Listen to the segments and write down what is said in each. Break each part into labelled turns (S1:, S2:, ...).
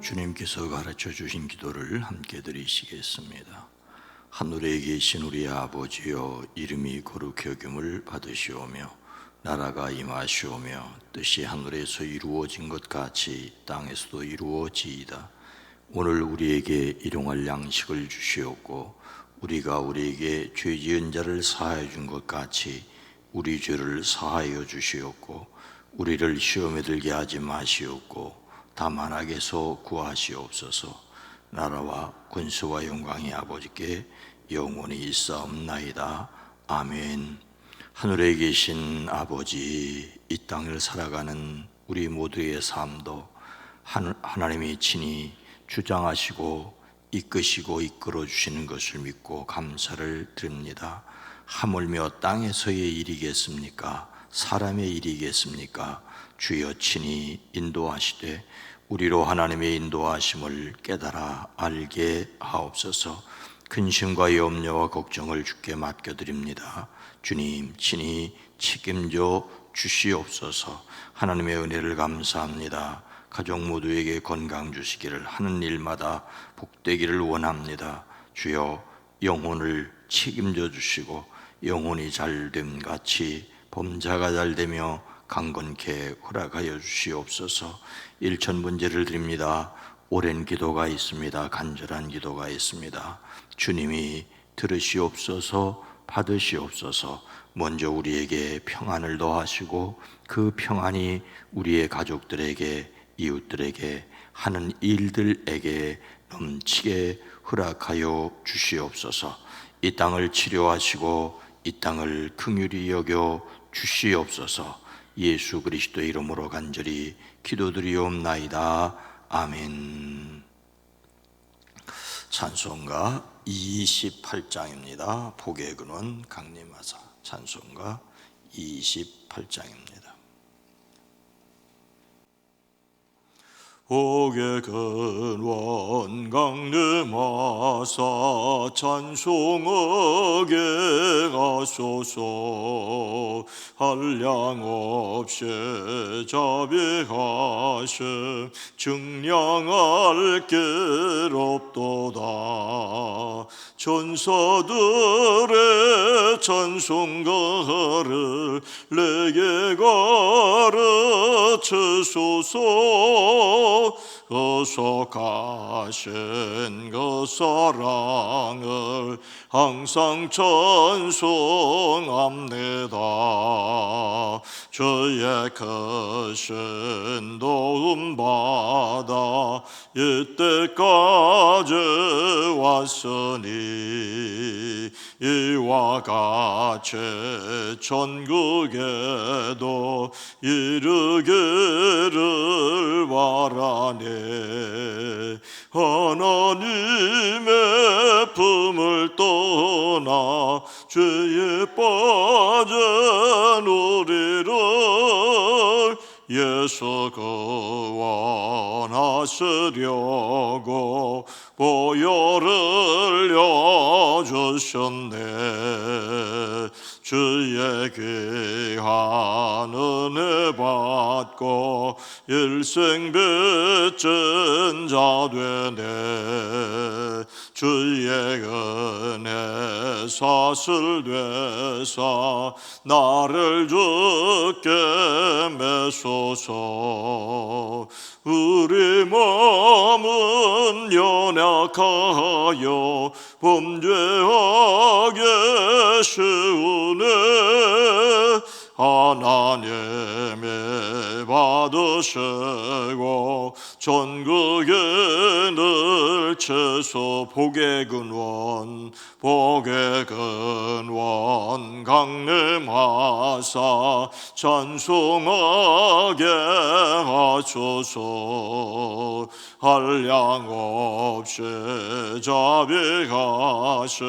S1: 주님께서 가르쳐 주신 기도를 함께 드리시겠습니다. 하늘에 계신 우리 아버지여, 이름이 거룩히 여김을 받으시오며 나라가 임하시오며 뜻이 하늘에서 이루어진 것 같이 땅에서도 이루어지이다. 오늘 우리에게 일용할 양식을 주시옵고 우리가 우리에게 죄 지은 자를 사하여 준 것 같이 우리 죄를 사하여 주시옵고 우리를 시험에 들게 하지 마시옵고 다만 악에서 구하시옵소서. 나라와 권세와 영광이 아버지께 영원히 있사옵나이다. 아멘. 하늘에 계신 아버지, 이 땅을 살아가는 우리 모두의 삶도 하나님이 친히 주장하시고 이끄시고 이끌어 주시는 것을 믿고 감사를 드립니다. 하물며 땅에서의 일이겠습니까? 사람의 일이겠습니까? 주여 친히 인도하시되 우리로 하나님의 인도하심을 깨달아 알게 하옵소서. 근심과 염려와 걱정을 주께 맡겨드립니다. 주님 친히 책임져 주시옵소서. 하나님의 은혜를 감사합니다. 가족 모두에게 건강 주시기를, 하는 일마다 복되기를 원합니다. 주여 영혼을 책임져 주시고 영혼이 잘됨 같이 범자가 잘되며 강건케 허락하여 주시옵소서. 일천 문제를 드립니다. 오랜 기도가 있습니다. 간절한 기도가 있습니다. 주님이 들으시옵소서, 받으시옵소서. 먼저 우리에게 평안을 더하시고 그 평안이 우리의 가족들에게, 이웃들에게, 하는 일들에게 넘치게 허락하여 주시옵소서. 이 땅을 치료하시고 이 땅을 긍휼히 여겨 주시옵소서. 예수 그리스도의 이름으로 간절히 기도드리옵나이다. 아멘. 찬송가 28장입니다. 복의 근원 강림하사. 찬송가 28장입니다.
S2: 복의 근원 강림하사 찬송하게 하소서. 한량 없이 자비하심 증량할 길 없도다. 천사들의 찬송가를 내게 가르치소서. 거속하신 그 사랑을 항상 찬송합니다. 주의 크신 도움 받아 이때까지 왔으니 이와 같이 천국에도 이르기를 바라네. 하나님의 품을 떠나 죄에 빠진 우리를 예수 구원하시려고 보혈을 내주셨네. 주의 귀한 은혜 받고 일생 빚진 자 되네. 주의 은혜 사슬되사 나를 주께 메소서. 우리 몸은 연약하여 범죄하게 쉬우네. 하나님이 받으시고 전국에 늘 채소. 복의 근원 복의 근원 강림하사 찬송하게 하소서. 한량 없이 자비하시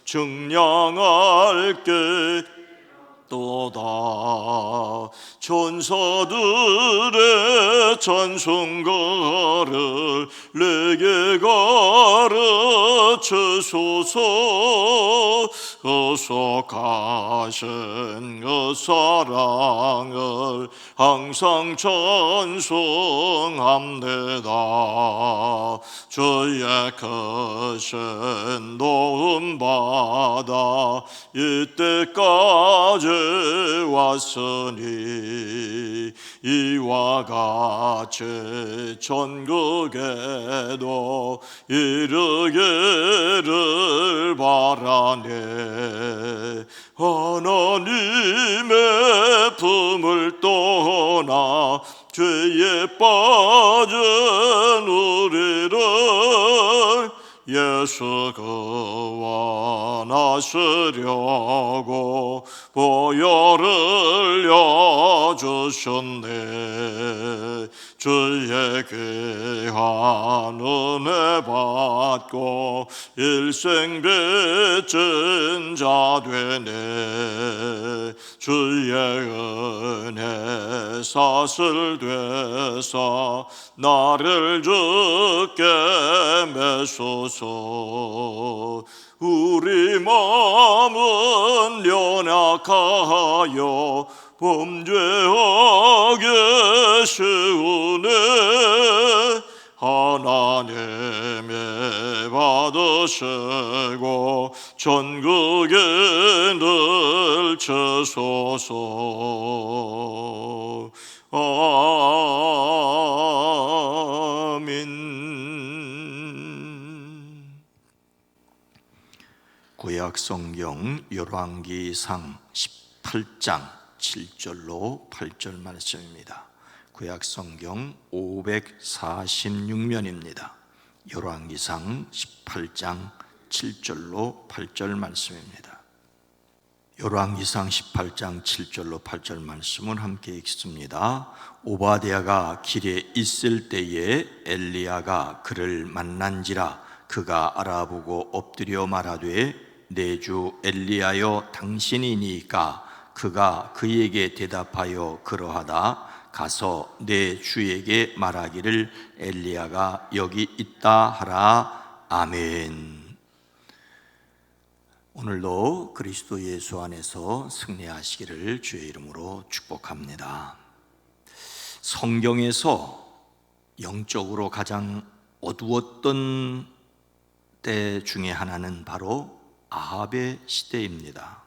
S2: 증량할 길 또다. 천사들의 찬송가를 내게 가르치소서. 거룩하신 그 사랑을 항상 찬송합니다. 주의 크신 도움 받아 이때까지 왔으니 이와 같이 천국에도 이르기를 바라네. 하나님의 품을 떠나 죄에 빠진 우리를 예수 구원하시려고 보혈을 여주셨네. 주의 귀한 은혜 받고 일생 빚진 자 되네. 주의 은혜 사슬돼서 나를 주께 매소서. 우리 마음은 연약하여 범죄하기 쉬우네. 하나님의 받으시고 천국에 넣으소서. 아멘.
S1: 구약 성경 열왕기상 18장 7절로 8절 말씀입니다. 구약 성경 546면입니다. 열왕기상 18장 7절로 8절 말씀입니다. 열왕기상 18장 7절로 8절 말씀을 함께 읽습니다. 오바댜가 길에 있을 때에 엘리야가 그를 만난지라. 그가 알아보고 엎드려 말하되 내 주 엘리야여 당신이니까. 그가 그에게 대답하여 그러하다. 가서 내 주에게 말하기를 엘리야가 여기 있다 하라. 아멘. 오늘도 그리스도 예수 안에서 승리하시기를 주의 이름으로 축복합니다. 성경에서 영적으로 가장 어두웠던 때 중에 하나는 바로 아합의 시대입니다.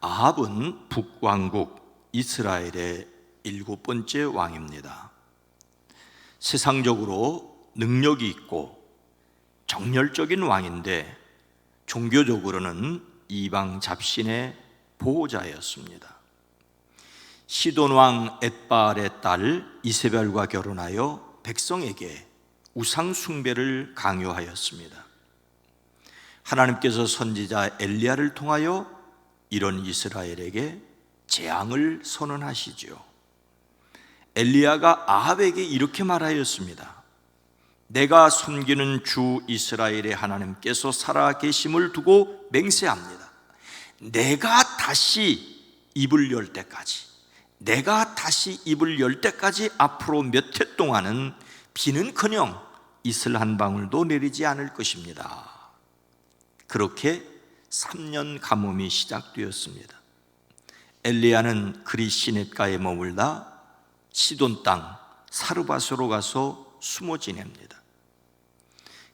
S1: 아합은 북왕국 이스라엘의 7번째 왕입니다. 세상적으로 능력이 있고 정열적인 왕인데 종교적으로는 이방 잡신의 보호자였습니다. 시돈 왕 엣바알의 딸 이세벨과 결혼하여 백성에게 우상 숭배를 강요하였습니다. 하나님께서 선지자 엘리야를 통하여 이런 이스라엘에게 재앙을 선언하시지요. 엘리야가 아합에게 이렇게 말하였습니다. 내가 섬기는 주 이스라엘의 하나님께서 살아계심을 두고 맹세합니다. 내가 다시 입을 열 때까지 앞으로 몇 해 동안은 비는커녕 이슬 한 방울도 내리지 않을 것입니다. 그렇게 3년 가뭄이 시작되었습니다. 엘리야는 그리 시냇가에 머물다 시돈 땅 사르밧으로 가서 숨어 지냅니다.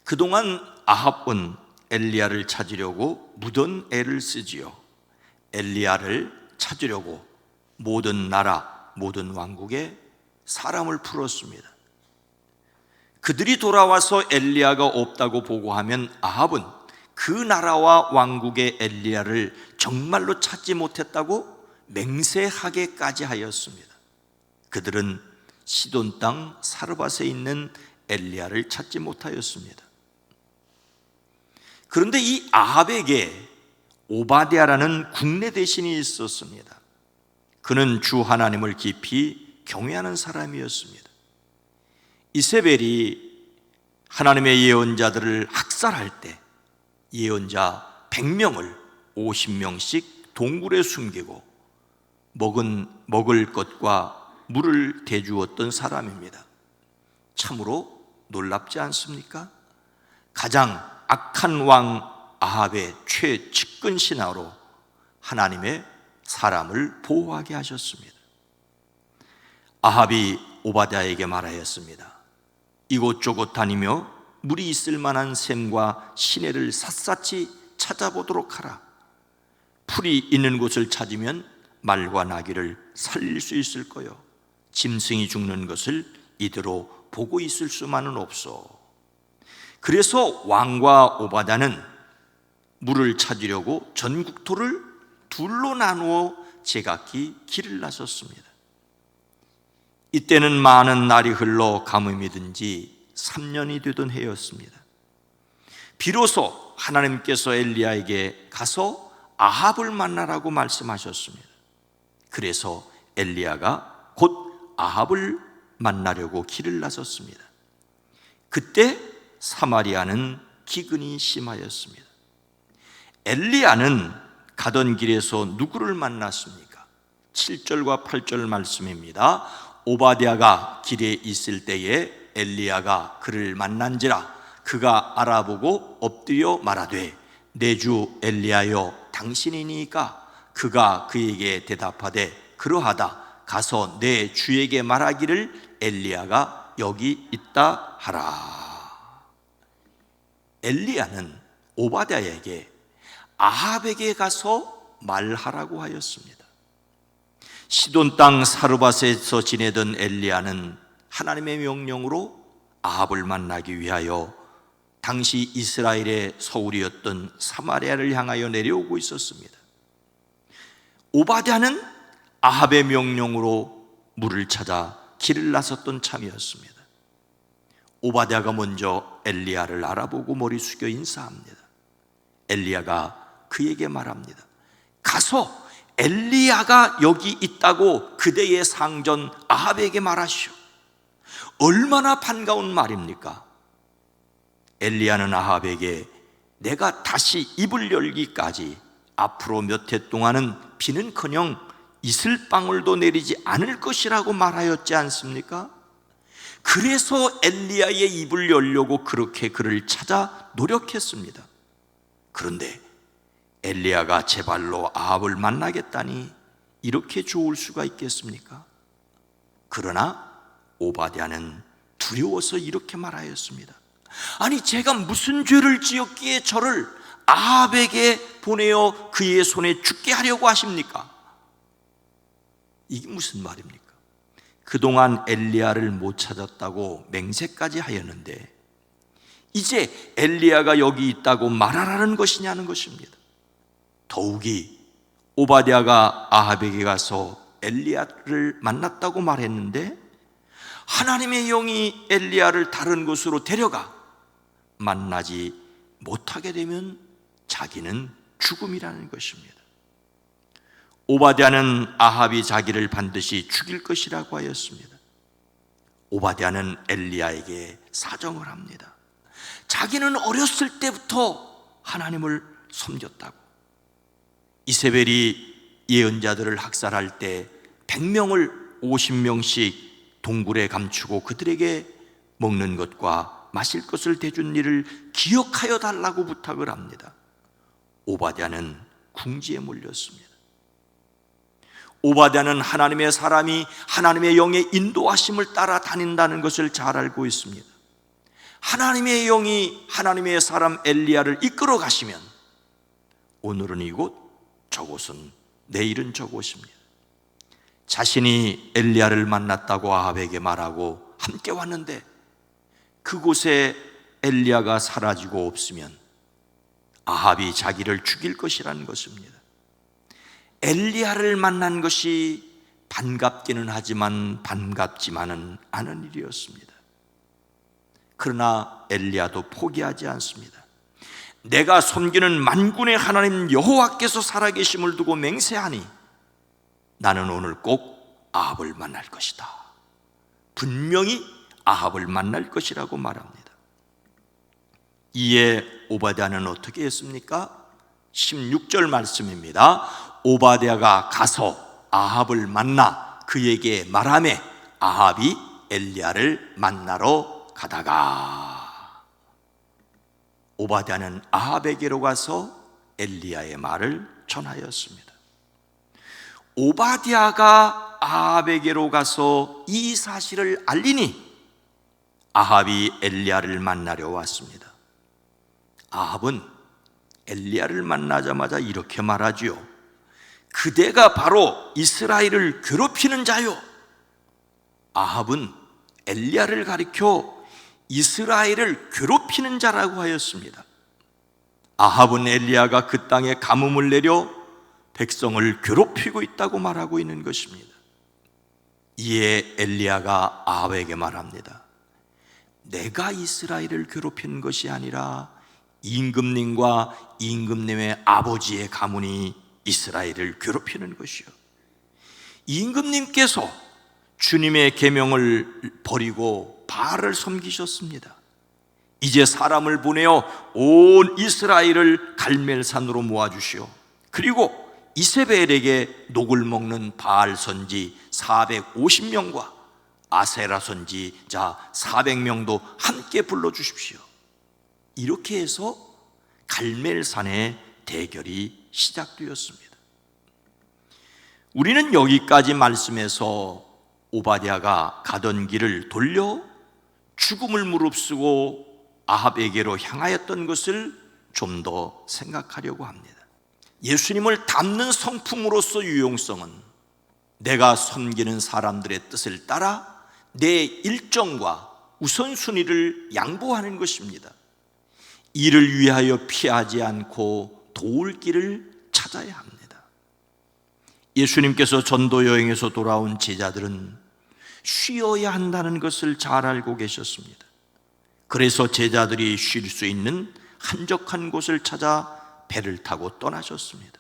S1: 그동안 아합은 엘리야를 찾으려고 무던 애를 쓰지요. 엘리야를 찾으려고 모든 나라, 모든 왕국에 사람을 풀었습니다. 그들이 돌아와서 엘리야가 없다고 보고하면 아합은 그 나라와 왕국의 엘리야를 정말로 찾지 못했다고 맹세하게까지 하였습니다. 그들은 시돈 땅 사르밧에 있는 엘리야를 찾지 못하였습니다. 그런데 이 아합에게 오바댜라는 국내 대신이 있었습니다. 그는 주 하나님을 깊이 경외하는 사람이었습니다. 이세벨이 하나님의 예언자들을 학살할 때 예언자 100명을 50명씩 동굴에 숨기고 먹을 것과 물을 대주었던 사람입니다. 참으로 놀랍지 않습니까? 가장 악한 왕 아합의 최측근 신하로 하나님의 사람을 보호하게 하셨습니다. 아합이 오바댜에게 말하였습니다. 이곳저곳 다니며 물이 있을 만한 샘과 시내를 샅샅이 찾아보도록 하라. 풀이 있는 곳을 찾으면 말과 나귀를 살릴 수 있을 거요, 짐승이 죽는 것을 이대로 보고 있을 수만은 없어. 그래서 왕과 오바댜는 물을 찾으려고 전국토를 둘로 나누어 제각기 길을 나섰습니다. 이때는 많은 날이 흘러 가뭄이 든 지 3년이 되던 해였습니다. 비로소 하나님께서 엘리야에게 가서 아합을 만나라고 말씀하셨습니다. 그래서 엘리야가 곧 아합을 만나려고 길을 나섰습니다. 그때 사마리아는 기근이 심하였습니다. 엘리야는 가던 길에서 누구를 만났습니까? 7절과 8절 말씀입니다. 오바댜가 길에 있을 때에 엘리야가 그를 만난지라. 그가 알아보고 엎드려 말하되 내 주 엘리야여 당신이니까. 그가 그에게 대답하되 그러하다. 가서 내 주에게 말하기를 엘리야가 여기 있다 하라. 엘리야는 오바댜에게 아합에게 가서 말하라고 하였습니다. 시돈 땅 사르밧에서 지내던 엘리야는 하나님의 명령으로 아합을 만나기 위하여 당시 이스라엘의 서울이었던 사마리아를 향하여 내려오고 있었습니다. 오바댜는 아합의 명령으로 물을 찾아 길을 나섰던 참이었습니다. 오바댜가 먼저 엘리야를 알아보고 머리 숙여 인사합니다. 엘리야가 그에게 말합니다. 가서 엘리야가 여기 있다고 그대의 상전 아합에게 말하시오. 얼마나 반가운 말입니까? 엘리야는 아합에게 내가 다시 입을 열기까지 앞으로 몇 해 동안은 비는커녕 이슬방울도 내리지 않을 것이라고 말하였지 않습니까? 그래서 엘리야의 입을 열려고 그렇게 그를 찾아 노력했습니다. 그런데 엘리야가 제 발로 아합을 만나겠다니 이렇게 좋을 수가 있겠습니까? 그러나 오바댜는 두려워서 이렇게 말하였습니다. 아니, 제가 무슨 죄를 지었기에 저를 아합에게 보내어 그의 손에 죽게 하려고 하십니까? 이게 무슨 말입니까? 그동안 엘리야를 못 찾았다고 맹세까지 하였는데 이제 엘리야가 여기 있다고 말하라는 것이냐는 것입니다. 더욱이 오바댜가 아합에게 가서 엘리야를 만났다고 말했는데 하나님의 영이 엘리야를 다른 곳으로 데려가 만나지 못하게 되면 자기는 죽음이라는 것입니다. 오바댜는 아합이 자기를 반드시 죽일 것이라고 하였습니다. 오바댜는 엘리야에게 사정을 합니다. 자기는 어렸을 때부터 하나님을 섬겼다고. 이세벨이 예언자들을 학살할 때 100명을 50명씩 동굴에 감추고 그들에게 먹는 것과 마실 것을 대준 일을 기억하여 달라고 부탁을 합니다. 오바댜는 궁지에 몰렸습니다. 오바댜는 하나님의 사람이 하나님의 영의 인도하심을 따라 다닌다는 것을 잘 알고 있습니다. 하나님의 영이 하나님의 사람 엘리야를 이끌어 가시면 오늘은 이곳, 저곳은 내일은 저곳입니다. 자신이 엘리야를 만났다고 아합에게 말하고 함께 왔는데 그곳에 엘리야가 사라지고 없으면 아합이 자기를 죽일 것이라는 것입니다. 엘리야를 만난 것이 반갑기는 하지만 반갑지만은 않은 일이었습니다. 그러나 엘리야도 포기하지 않습니다. 내가 섬기는 만군의 하나님 여호와께서 살아계심을 두고 맹세하니 나는 오늘 꼭 아합을 만날 것이다. 분명히 아합을 만날 것이라고 말합니다. 이에 오바댜는 어떻게 했습니까? 16절 말씀입니다. 오바댜가 가서 아합을 만나 그에게 말하며 아합이 엘리야를 만나러 가다가 오바댜는 아합에게로 가서 엘리야의 말을 전하였습니다. 오바댜가 아합에게로 가서 이 사실을 알리니 아합이 엘리야를 만나려 왔습니다. 아합은 엘리야를 만나자마자 이렇게 말하지요. 그대가 바로 이스라엘을 괴롭히는 자요. 아합은 엘리야를 가리켜 이스라엘을 괴롭히는 자라고 하였습니다. 아합은 엘리야가 그 땅에 가뭄을 내려 백성을 괴롭히고 있다고 말하고 있는 것입니다. 이에 엘리야가 아합에게 말합니다. 내가 이스라엘을 괴롭히는 것이 아니라 임금님과 임금님의 아버지의 가문이 이스라엘을 괴롭히는 것이요, 임금님께서 주님의 계명을 버리고 바알을 섬기셨습니다. 이제 사람을 보내어 온 이스라엘을 갈멜산으로 모아주시오. 그리고 이세벨에게 녹을 먹는 바알 선지 450명과 아세라 선지자 400명도 함께 불러주십시오. 이렇게 해서 갈멜산의 대결이 시작되었습니다. 우리는 여기까지 말씀에서 오바댜가 가던 길을 돌려 죽음을 무릅쓰고 아합에게로 향하였던 것을 좀 더 생각하려고 합니다. 예수님을 닮는 성품으로서 유용성은 내가 섬기는 사람들의 뜻을 따라 내 일정과 우선순위를 양보하는 것입니다. 이를 위하여 피하지 않고 도울 길을 찾아야 합니다. 예수님께서 전도 여행에서 돌아온 제자들은 쉬어야 한다는 것을 잘 알고 계셨습니다. 그래서 제자들이 쉴 수 있는 한적한 곳을 찾아 배를 타고 떠나셨습니다.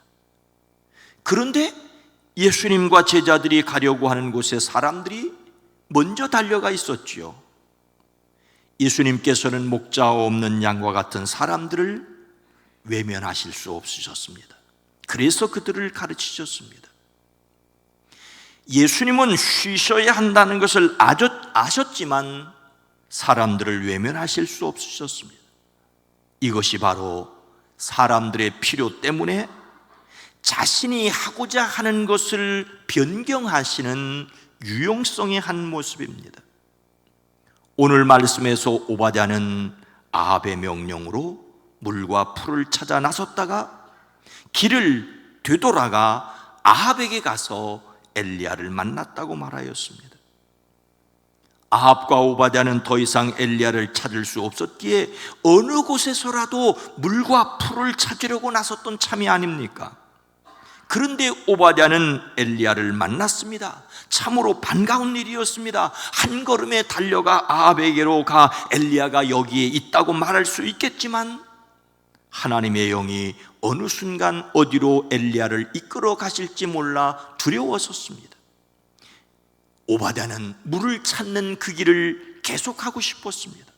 S1: 그런데 예수님과 제자들이 가려고 하는 곳에 사람들이 먼저 달려가 있었지요. 예수님께서는 목자 없는 양과 같은 사람들을 외면하실 수 없으셨습니다. 그래서 그들을 가르치셨습니다. 예수님은 쉬셔야 한다는 것을 아셨지만 사람들을 외면하실 수 없으셨습니다. 이것이 바로 사람들의 필요 때문에 자신이 하고자 하는 것을 변경하시는 유용성의 한 모습입니다. 오늘 말씀에서 오바댜는 아합의 명령으로 물과 풀을 찾아 나섰다가 길을 되돌아가 아합에게 가서 엘리야를 만났다고 말하였습니다. 아합과 오바댜는 더 이상 엘리야를 찾을 수 없었기에 어느 곳에서라도 물과 풀을 찾으려고 나섰던 참이 아닙니까? 그런데 오바댜는 엘리야를 만났습니다. 참으로 반가운 일이었습니다. 한 걸음에 달려가 아합에게로 가 엘리야가 여기에 있다고 말할 수 있겠지만 하나님의 영이 어느 순간 어디로 엘리야를 이끌어 가실지 몰라 두려웠었습니다. 오바댜는 물을 찾는 그 길을 계속하고 싶었습니다.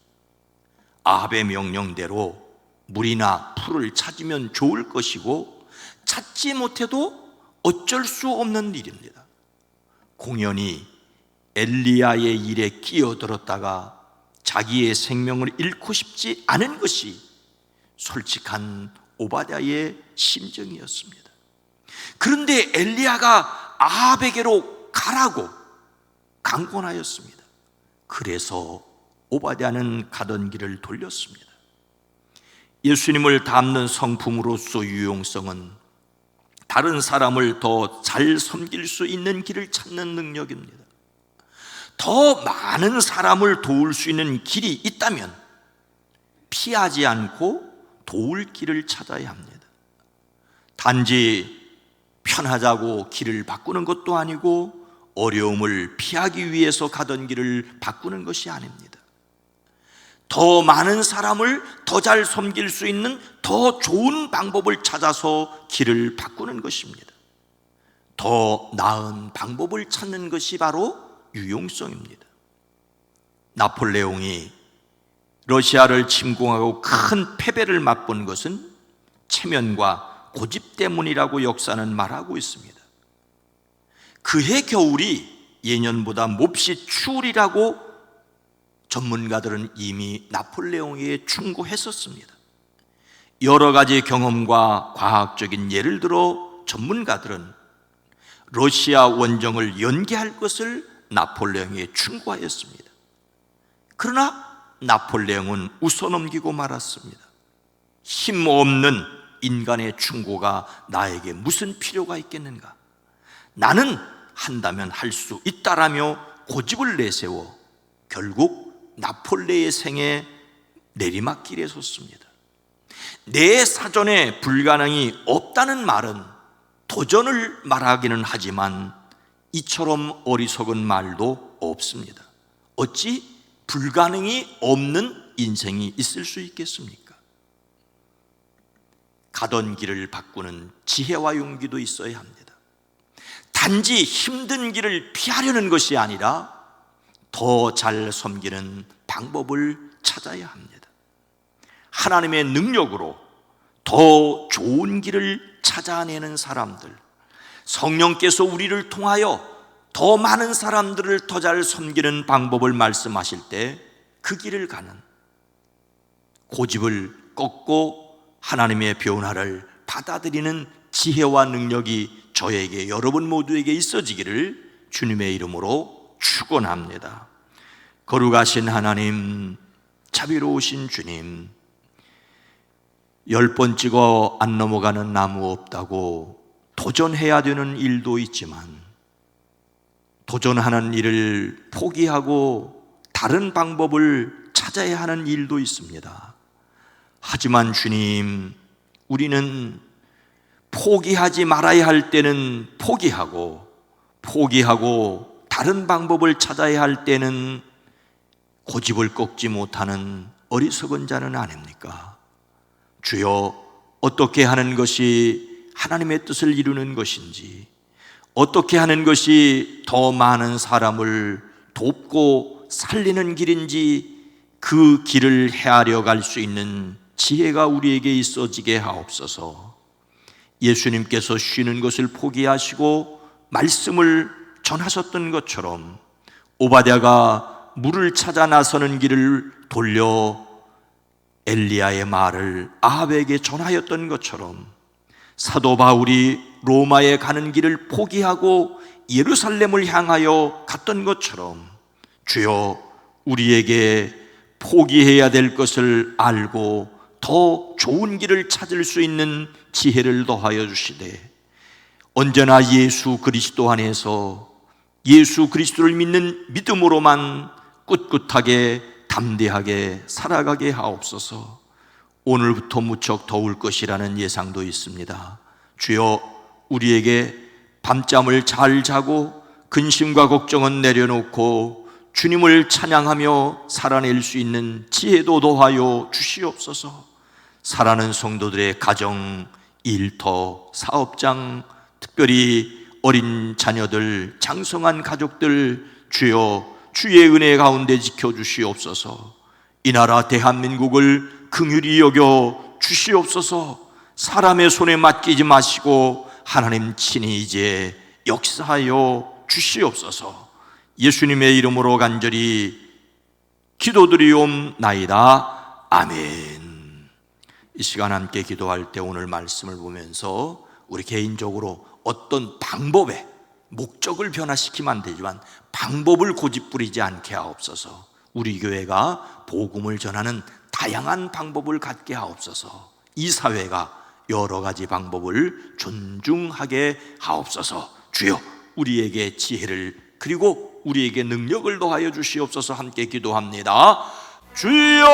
S1: 아합의 명령대로 물이나 풀을 찾으면 좋을 것이고 찾지 못해도 어쩔 수 없는 일입니다. 공연히 엘리야의 일에 끼어들었다가 자기의 생명을 잃고 싶지 않은 것이 솔직한 오바댜의 심정이었습니다. 그런데 엘리야가 아합에게로 가라고 강권하였습니다. 그래서 오바댜는 가던 길을 돌렸습니다. 예수님을 닮는 성품으로서 유용성은 다른 사람을 더 잘 섬길 수 있는 길을 찾는 능력입니다. 더 많은 사람을 도울 수 있는 길이 있다면 피하지 않고 도울 길을 찾아야 합니다. 단지 편하자고 길을 바꾸는 것도 아니고 어려움을 피하기 위해서 가던 길을 바꾸는 것이 아닙니다. 더 많은 사람을 더 잘 섬길 수 있는 더 좋은 방법을 찾아서 길을 바꾸는 것입니다. 더 나은 방법을 찾는 것이 바로 유용성입니다. 나폴레옹이 러시아를 침공하고 큰 패배를 맛본 것은 체면과 고집 때문이라고 역사는 말하고 있습니다. 그해 겨울이 예년보다 몹시 추우리라고 전문가들은 이미 나폴레옹에게 충고했었습니다. 여러 가지 경험과 과학적인 예를 들어 전문가들은 러시아 원정을 연기할 것을 나폴레옹에게 충고하였습니다. 그러나 나폴레옹은 웃어넘기고 말았습니다. 힘없는 인간의 충고가 나에게 무슨 필요가 있겠는가? 나는 한다면 할 수 있다라며 고집을 내세워 결국 나폴레옹의 생에 내리막길에 섰습니다. 내 사전에 불가능이 없다는 말은 도전을 말하기는 하지만 이처럼 어리석은 말도 없습니다. 어찌 불가능이 없는 인생이 있을 수 있겠습니까? 가던 길을 바꾸는 지혜와 용기도 있어야 합니다. 단지 힘든 길을 피하려는 것이 아니라 더 잘 섬기는 방법을 찾아야 합니다. 하나님의 능력으로 더 좋은 길을 찾아내는 사람들, 성령께서 우리를 통하여 더 많은 사람들을 더 잘 섬기는 방법을 말씀하실 때 그 길을 가는, 고집을 꺾고 하나님의 변화를 받아들이는 지혜와 능력이 저에게, 여러분 모두에게 있어지기를 주님의 이름으로 축원합니다. 거룩하신 하나님, 자비로우신 주님, 10번 찍어 안 넘어가는 나무 없다고 도전해야 되는 일도 있지만 도전하는 일을 포기하고 다른 방법을 찾아야 하는 일도 있습니다. 하지만 주님, 우리는 포기하지 말아야 할 때는 포기하고 다른 방법을 찾아야 할 때는 고집을 꺾지 못하는 어리석은 자는 아닙니까? 주여, 어떻게 하는 것이 하나님의 뜻을 이루는 것인지, 어떻게 하는 것이 더 많은 사람을 돕고 살리는 길인지 그 길을 헤아려 갈 수 있는 지혜가 우리에게 있어지게 하옵소서. 예수님께서 쉬는 것을 포기하시고 말씀을 전하셨던 것처럼 오바댜가 물을 찾아 나서는 길을 돌려 엘리야의 말을 아합에게 전하였던 것처럼 사도 바울이 로마에 가는 길을 포기하고 예루살렘을 향하여 갔던 것처럼 주여, 우리에게 포기해야 될 것을 알고 더 좋은 길을 찾을 수 있는 지혜를 더하여 주시되 언제나 예수 그리스도 안에서 예수 그리스도를 믿는 믿음으로만 꿋꿋하게 담대하게 살아가게 하옵소서. 오늘부터 무척 더울 것이라는 예상도 있습니다. 주여, 우리에게 밤잠을 잘 자고 근심과 걱정은 내려놓고 주님을 찬양하며 살아낼 수 있는 지혜도 더하여 주시옵소서. 사랑하는 성도들의 가정, 일터, 사업장, 특별히 어린 자녀들, 장성한 가족들 주여 주의 은혜 가운데 지켜주시옵소서. 이 나라 대한민국을 긍휼히 여겨 주시옵소서. 사람의 손에 맡기지 마시고 하나님 친히 이제 역사하여 주시옵소서. 예수님의 이름으로 간절히 기도드리옵나이다. 아멘. 이 시간 함께 기도할 때 오늘 말씀을 보면서 우리 개인적으로 어떤 방법에 목적을 변화시키면 안 되지만 방법을 고집부리지 않게 하옵소서. 우리 교회가 복음을 전하는 다양한 방법을 갖게 하옵소서. 이 사회가 여러 가지 방법을 존중하게 하옵소서. 주여, 우리에게 지혜를 그리고 우리에게 능력을 더하여 주시옵소서. 함께 기도합니다. 주여,